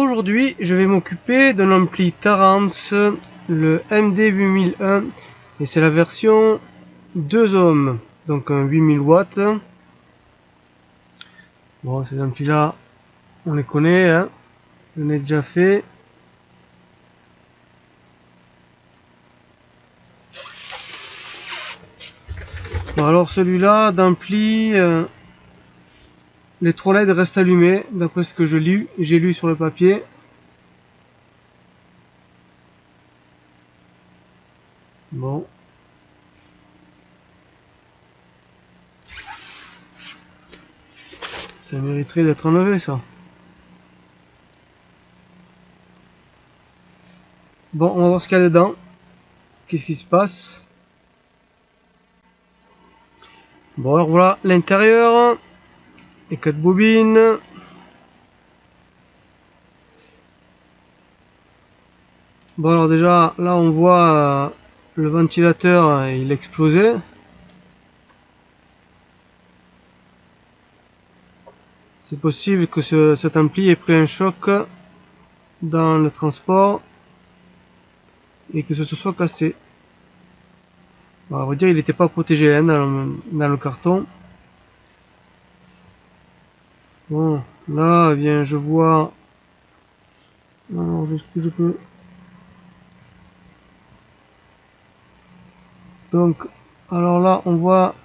Aujourd'hui, je vais m'occuper d'un ampli Tarrant, le MD8001, et c'est la version 2 ohms, donc un 8000 watts. Bon, ces amplis là, on les connaît, hein, j'en ai déjà fait. Bon, alors celui-là d'ampli, les 3 LED restent allumés, d'après ce que j'ai lu sur le papier. Bon. Ça mériterait d'être enlevé, ça. Bon, on va voir ce qu'il y a dedans. Qu'est-ce qui se passe? Bon, alors voilà l'intérieur. Les 4 bobines. Bon, alors déjà, là, on voit le ventilateur, il explosait. C'est possible que cet ampli ait pris un choc dans le transport et que ce se soit cassé. Bon, à vrai dire, il n'était pas protégé hein, dans le carton. Bon, là, eh bien, je vois. Alors, jusqu'où je peux. Donc, alors là, on voit.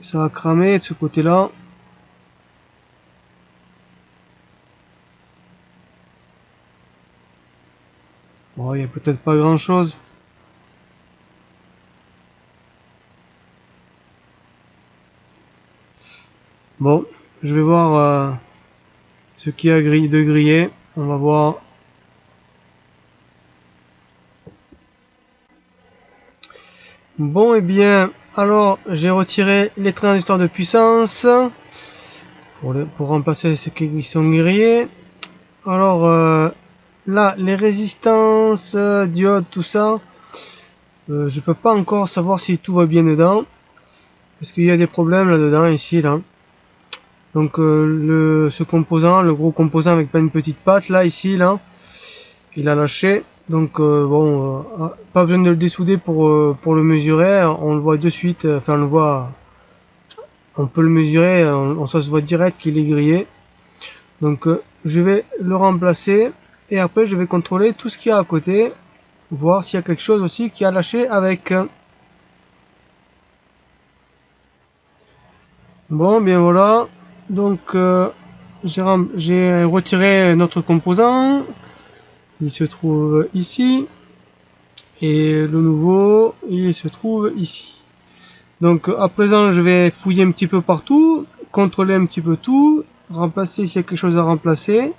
Ça a cramé de ce côté-là. Bon, il n'y a peut-être pas grand-chose. Bon, je vais voir ce qu'il y a de grillé. On va voir. Bon, et bien, alors j'ai retiré les transistors de puissance pour remplacer ceux qui sont grillés. Alors là, les résistances, diodes, tout ça, je peux pas encore savoir si tout va bien dedans. Parce qu'il y a des problèmes là-dedans, ici, là. Donc ce composant, le gros composant avec pas une petite patte, là, ici, là, il a lâché. Donc bon, pas besoin de le dessouder pour le mesurer, on le voit de suite, enfin on le voit, on peut le mesurer, ça se voit direct qu'il est grillé. Donc je vais le remplacer et après je vais contrôler tout ce qu'il y a à côté, voir s'il y a quelque chose aussi qui a lâché avec. Bon, bien voilà, donc j'ai retiré notre composant, il se trouve ici. Et le nouveau, il se trouve ici. Donc à présent, je vais fouiller un petit peu partout, contrôler un petit peu tout, remplacer s'il y a quelque chose à remplacer.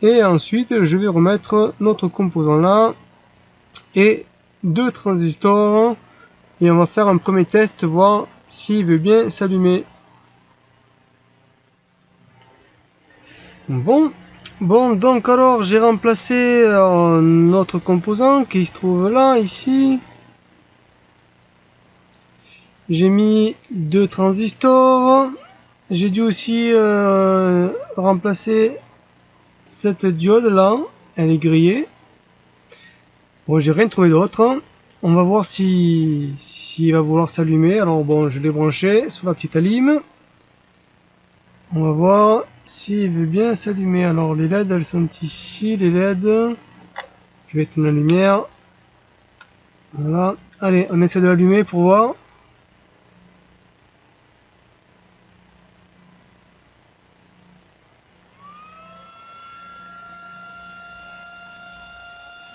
Et ensuite, je vais remettre notre composant là et 2 transistors. Et on va faire un premier test, voir s'il veut bien s'allumer. Bon, donc alors j'ai remplacé notre composant qui se trouve là, ici. J'ai mis 2 transistors. J'ai dû aussi remplacer cette diode là. Elle est grillée. Bon, j'ai rien trouvé d'autre. On va voir s'il va vouloir s'allumer. Alors bon, je l'ai branché sur la petite allime. On va voir s'il veut bien s'allumer. Alors les LED, elles sont ici. Les LED. Je vais éteindre la lumière. Voilà. Allez, on essaie de l'allumer pour voir.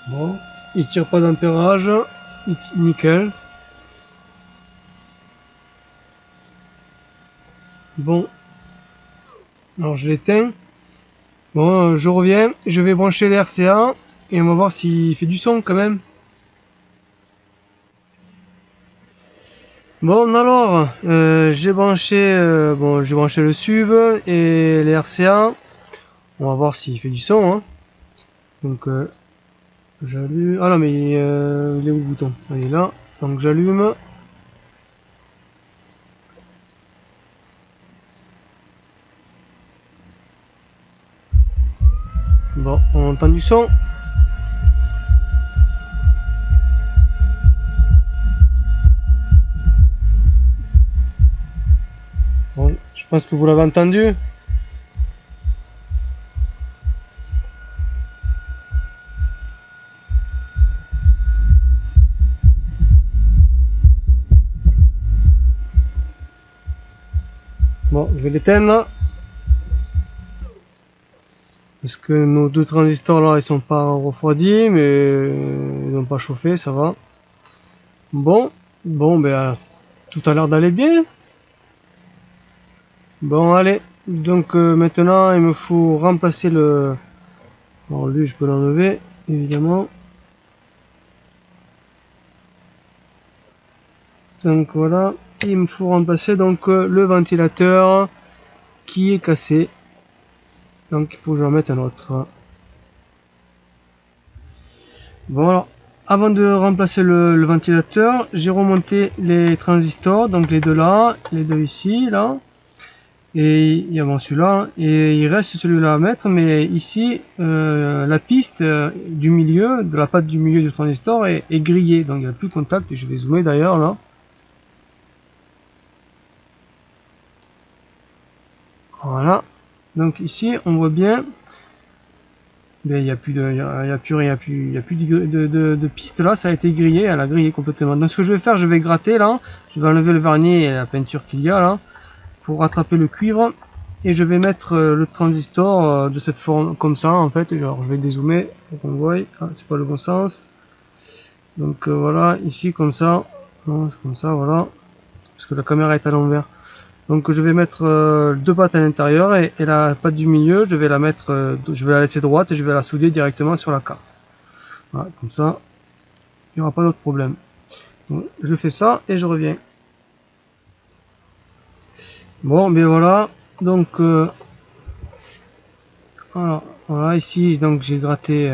Bon, il tire pas d'ampérage, nickel. Bon, alors je l'éteins. Bon, je reviens, je vais brancher les RCA et on va voir s'il fait du son quand même. Bon alors, j'ai branché le sub et les RCA. On va voir s'il fait du son. Hein. Donc j'allume. Ah non mais il est où le bouton? Il est là. Donc j'allume. Bon, on entend du son. Bon, je pense que vous l'avez entendu. Bon, je vais l'éteindre. Parce que nos deux transistors là, ils sont pas refroidis, mais ils n'ont pas chauffé, ça va. Bon, ben tout a l'air d'aller bien. Bon, allez. Donc maintenant, il me faut remplacer le... Alors lui, je peux l'enlever, évidemment. Donc voilà, il me faut remplacer donc le ventilateur qui est cassé. Donc il faut que j'en mette un autre. Bon alors, avant de remplacer le ventilateur, j'ai remonté les transistors, donc les deux là, les deux ici, là. Et il y a bon celui-là, et il reste celui-là à mettre, mais ici, la piste du milieu, de la patte du milieu du transistor est grillée, donc il n'y a plus de contact, et je vais zoomer d'ailleurs là. Voilà, donc ici on voit bien, ben, il n'y a plus de, il y a plus rien, il y a plus de piste là, ça a été grillé, elle a grillé complètement. Donc ce que je vais faire, je vais gratter là, je vais enlever le vernis et la peinture qu'il y a là, pour rattraper le cuivre, et je vais mettre le transistor de cette forme, comme ça en fait. Alors je vais dézoomer pour qu'on voit, ah, c'est pas le bon sens. Donc voilà, ici comme ça, c'est comme ça, voilà, parce que la caméra est à l'envers. Donc je vais mettre deux pattes à l'intérieur, et la patte du milieu, je vais la mettre, je vais la laisser droite et je vais la souder directement sur la carte. Voilà, comme ça, il n'y aura pas d'autre problème. Donc, je fais ça et je reviens. Bon, ben voilà, donc voilà, ici donc j'ai gratté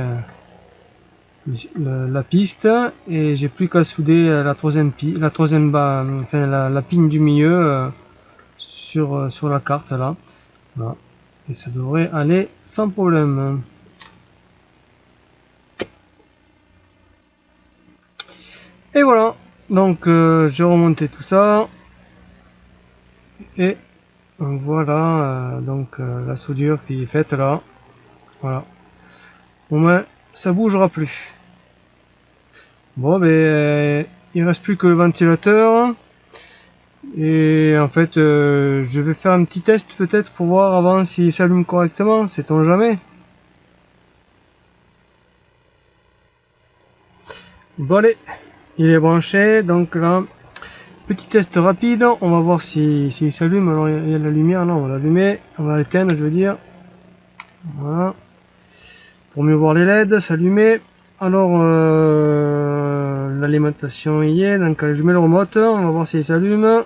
la piste, et j'ai plus qu'à souder la troisième enfin la pine du milieu sur la carte là. Voilà. Et ça devrait aller sans problème. Et voilà, donc j'ai remonté tout ça, et voilà donc la soudure qui est faite là. Voilà, au moins ça bougera plus. Bon, ben il reste plus que le ventilateur, et en fait je vais faire un petit test peut-être pour voir avant s'il s'allume correctement, sait-on jamais. Bon allez, il est branché, donc là, petit test rapide, on va voir s'il s'allume. Alors il y a la lumière, là on va l'allumer, on va l'éteindre je veux dire. Voilà, pour mieux voir les LED s'allumer. Alors l'alimentation y est, donc je mets le remote, on va voir s'il s'allume.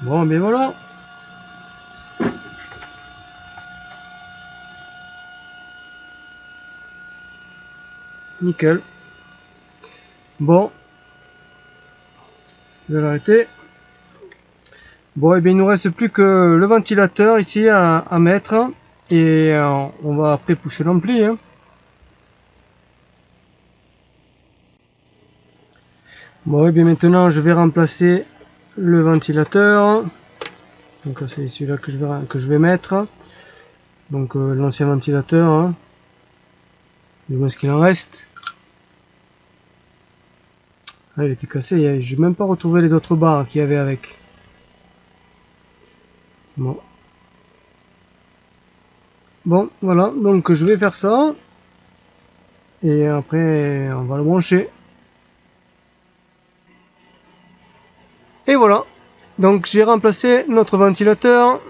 Bon ben voilà. Nickel. Bon, je vais l'arrêter. Bon, et bien il nous reste plus que le ventilateur ici à mettre, et on va après pousser l'ampli. Hein. Bon, et bien maintenant je vais remplacer le ventilateur. Donc c'est celui-là que je vais mettre. Donc l'ancien ventilateur, hein. Du moins ce qu'il en reste. Ah, il était cassé, j'ai même pas retrouvé les autres barres qu'il y avait avec. Bon. Bon, voilà, donc je vais faire ça. Et après, on va le brancher. Et voilà. Donc j'ai remplacé notre ventilateur.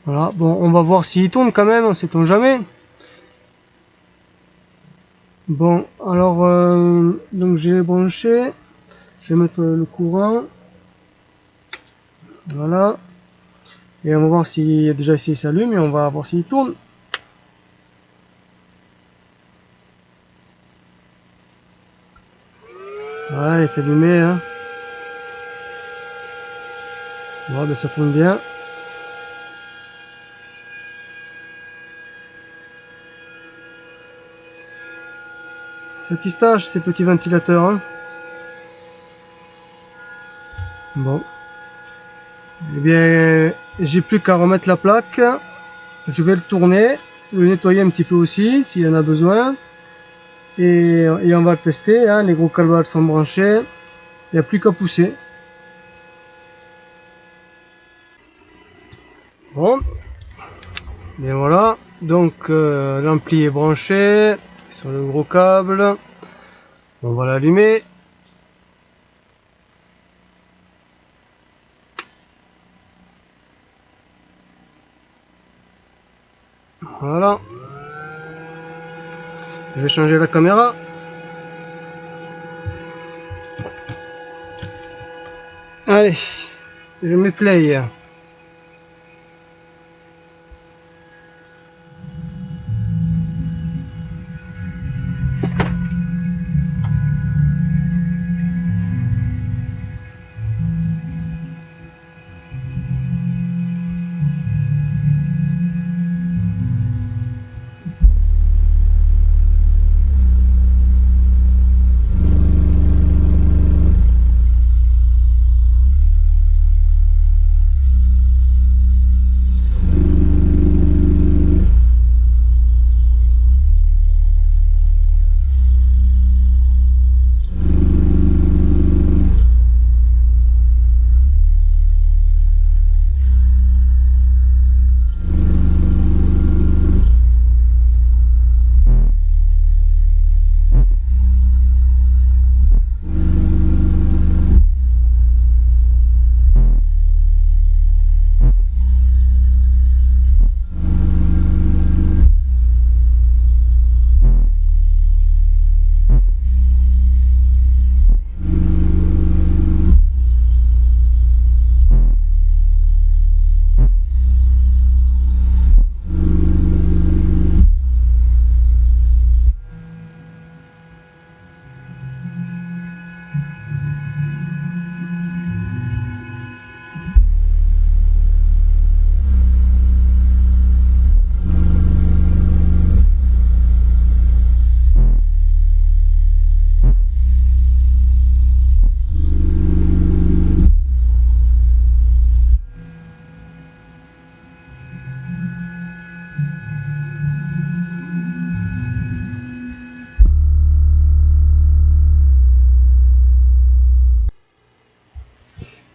Voilà, bon, on va voir s'il tourne quand même, sait-on jamais. Bon, alors, donc j'ai branché. Je vais mettre le courant. Voilà. Et on va voir déjà s'il s'allume, et on va voir s'il tourne. Voilà, il est allumé. Hein. Voilà, ben ça tourne bien. C'est pistache ces petits ventilateurs, hein. Bon. Eh bien, j'ai plus qu'à remettre la plaque. Je vais le tourner, le nettoyer un petit peu aussi s'il y en a besoin. Et on va le tester, hein. Les gros calabash sont branchés. Il n'y a plus qu'à pousser. Bon. Et voilà. Donc l'ampli est branché sur le gros câble. On va l'allumer. Voilà. Je vais changer la caméra. Allez, je mets play.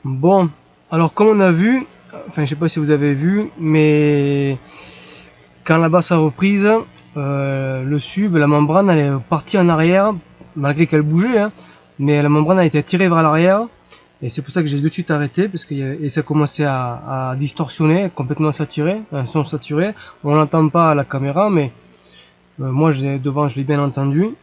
Bon, alors comme on a vu, enfin je sais pas si vous avez vu, mais quand la basse a reprise, le sub, la membrane, elle est partie en arrière, malgré qu'elle bougeait, hein, mais la membrane a été tirée vers l'arrière, et c'est pour ça que j'ai de suite arrêté, parce que et ça commençait à distorsionner, complètement saturé, un son saturé. On l'entend pas à la caméra, mais moi devant je l'ai bien entendu.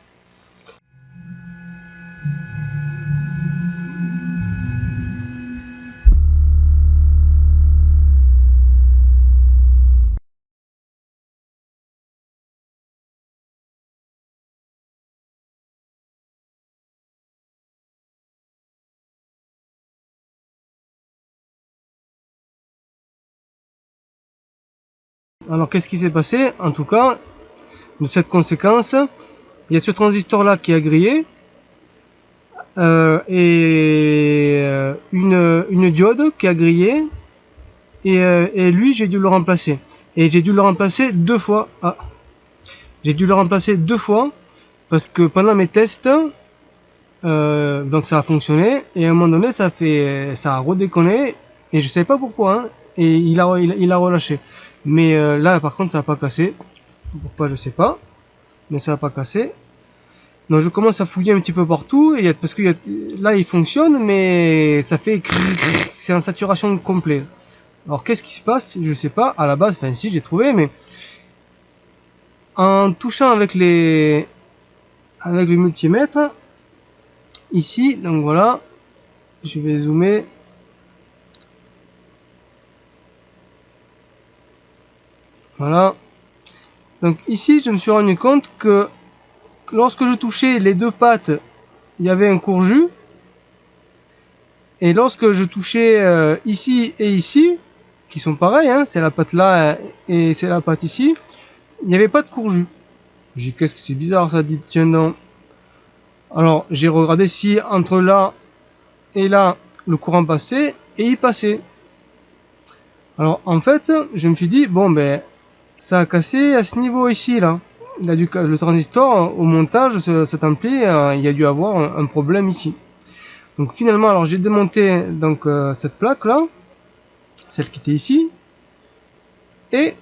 Alors qu'est-ce qui s'est passé? En tout cas, de cette conséquence, il y a ce transistor là qui a grillé, et une diode qui a grillé, et lui j'ai dû le remplacer. Et j'ai dû le remplacer deux fois. Ah, j'ai dû le remplacer deux fois parce que pendant mes tests, donc ça a fonctionné, et à un moment donné ça a redéconné, et je savais pas pourquoi, hein, et il a relâché. Mais là par contre ça a pas cassé. Pourquoi je sais pas, mais ça a pas cassé. Donc je commence à fouiller un petit peu partout, parce que là il fonctionne, mais ça fait c'est en saturation complète. Alors qu'est-ce qui se passe? Je sais pas. À la base, enfin si j'ai trouvé, mais en touchant avec le multimètre ici, donc voilà, je vais zoomer. Voilà. Donc ici, je me suis rendu compte que lorsque je touchais les deux pattes, il y avait un court jus. Et lorsque je touchais ici et ici, qui sont pareils, hein, c'est la patte là et c'est la patte ici, il n'y avait pas de courjus. J'ai dit qu'est-ce que c'est bizarre ça, dit tiens donc. Alors j'ai regardé si entre là et là le courant passait et il passait. Alors en fait je me suis dit bon ben ça a cassé à ce niveau ici là. Il a dû, le transistor au montage cet ampli il a dû avoir un problème ici. Donc finalement alors j'ai démonté donc cette plaque là, celle qui était ici, et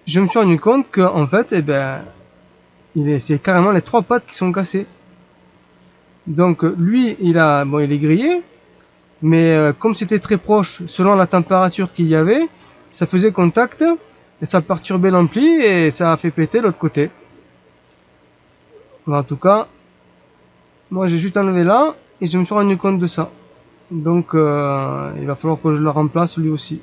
je me suis rendu compte que en fait eh ben c'est carrément les trois pattes qui sont cassées. Donc lui il est grillé, mais comme c'était très proche selon la température qu'il y avait, ça faisait contact et ça perturbait l'ampli et ça a fait péter l'autre côté. En tout cas moi j'ai juste enlevé là et je me suis rendu compte de ça. Donc il va falloir que je le remplace lui aussi.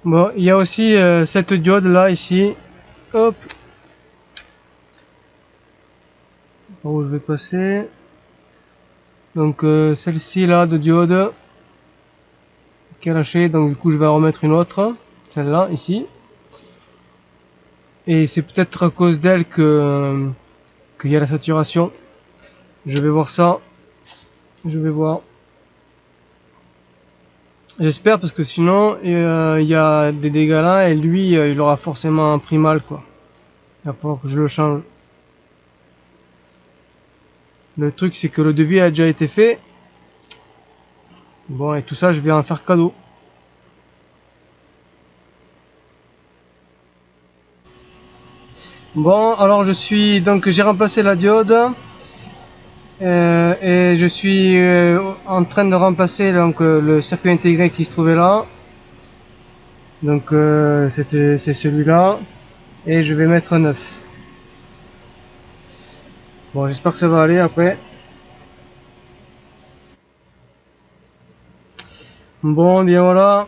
Bon, il y a aussi cette diode là ici. Hop. Par où je vais passer. Donc celle-ci là de diode qui est lâchée. Donc du coup je vais en remettre une autre. Celle-là ici. Et c'est peut-être à cause d'elle qu'il y a la saturation. Je vais voir ça. Je vais voir. J'espère parce que sinon il y a des dégâts là et lui il aura forcément pris mal quoi. Il va falloir que je le change. Le truc c'est que le devis a déjà été fait. Bon et tout ça je vais en faire cadeau. Bon alors j'ai remplacé la diode et je suis en train de remplacer donc le circuit intégré qui se trouvait là. Donc c'est celui-là et je vais mettre un neuf. Bon j'espère que ça va aller après. Bon bien voilà.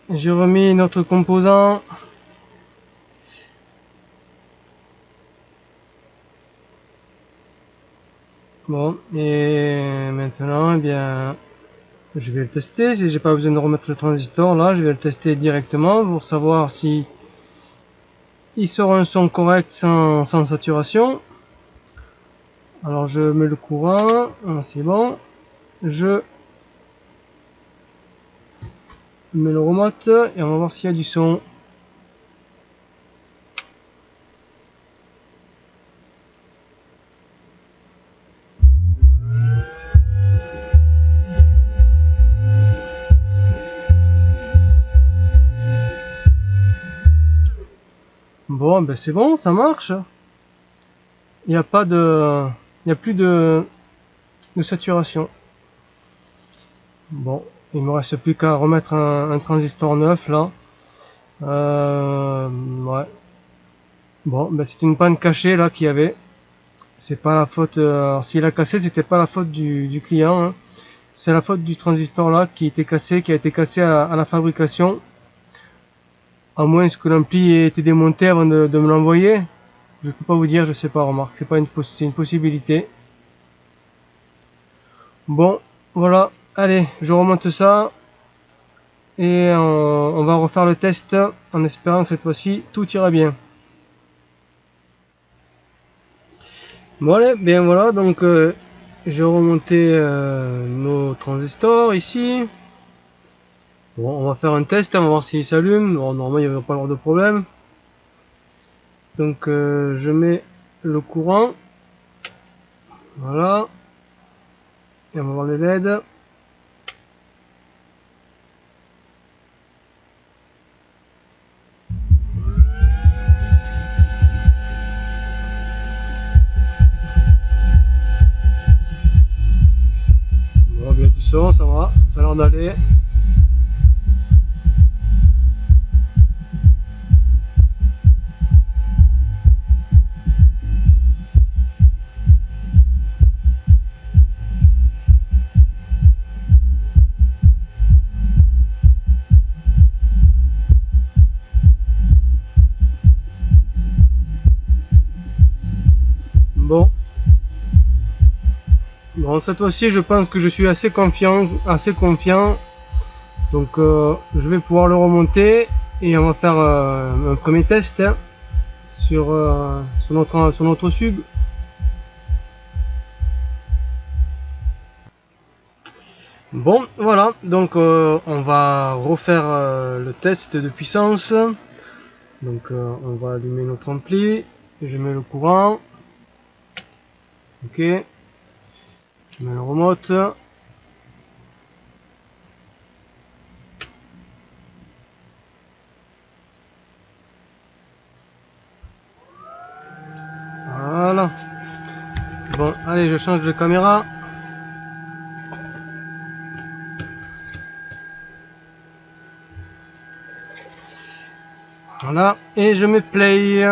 J'ai remis notre composant. Bon et maintenant eh bien je vais le tester. Si j'ai pas besoin de remettre le transistor là, je vais le tester directement pour savoir si il sort un son correct sans saturation. Alors je mets le courant, c'est bon. Je mets le remote et on va voir s'il y a du son. Bon ben c'est bon, ça marche. Il n'y a pas de, il n'y a plus de saturation. Bon, il me reste plus qu'à remettre un transistor neuf là. Ouais. Bon, ben c'est une panne cachée là qu'il y avait. C'est pas la faute. S'il a cassé, c'était pas la faute du client. Hein. C'est la faute du transistor là qui était cassé, qui a été cassé à la fabrication. À moins que l'ampli ait été démonté avant de me l'envoyer. Je peux pas vous dire, je sais pas, remarque. C'est une possibilité. Bon, voilà. Allez, je remonte ça. Et on va refaire le test en espérant que cette fois-ci tout ira bien. Bon allez, bien voilà, donc j'ai remonté nos transistors ici. Bon, on va faire un test, on va voir s'ils s'allument. Bon, normalement il n'y va pas avoir de problème. Donc je mets le courant. Voilà. Et on va voir les LED. Bon, bien du son, ça va, ça a l'air d'aller. Bon, cette fois-ci, je pense que je suis assez confiant. Donc, je vais pouvoir le remonter et on va faire un premier test hein, sur notre SUG. Bon, voilà, donc on va refaire le test de puissance. Donc, on va allumer notre ampli. Je mets le courant. Ok. Je mets le remote. Voilà. Bon, allez, je change de caméra. Voilà, et je mets play.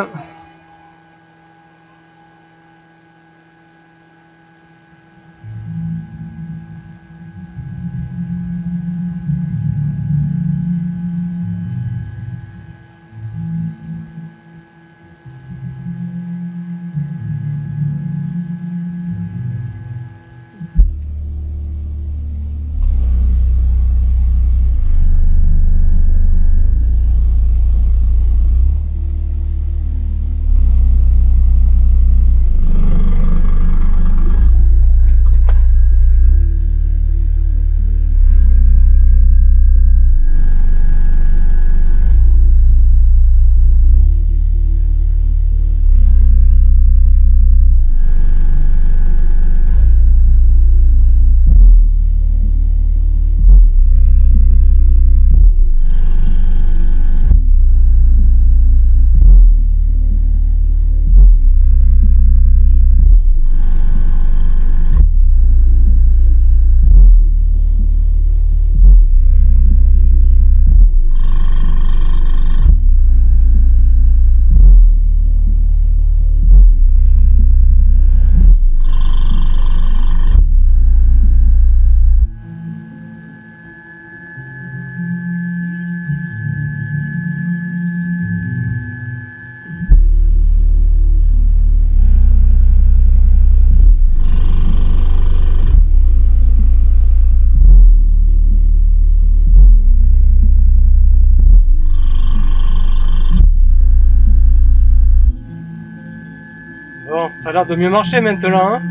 Bon, ça a l'air de mieux marcher maintenant, hein.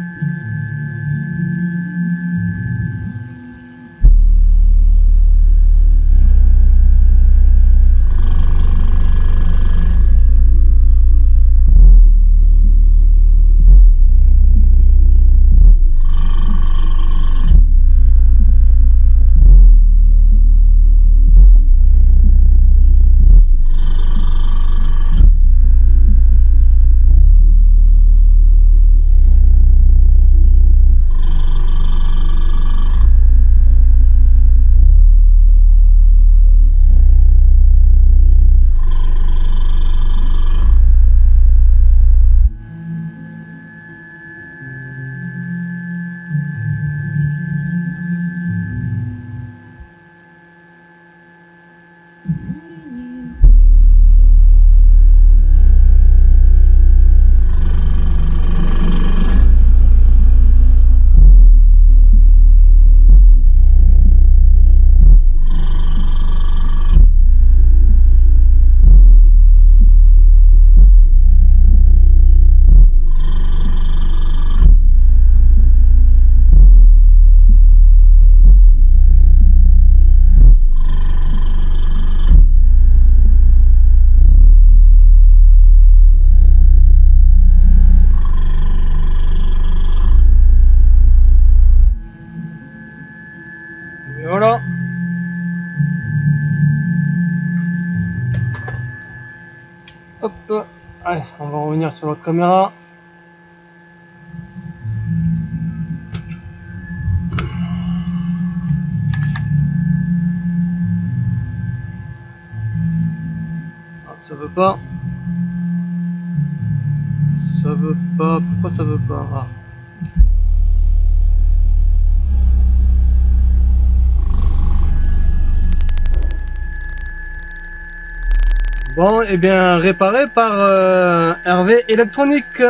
Et voilà. Hop. Allez, on va revenir sur l'autre caméra. Ah, ça veut pas. Ça veut pas. Pourquoi ça veut pas? Ah. Bon, et bien réparé par Hervé Électronique.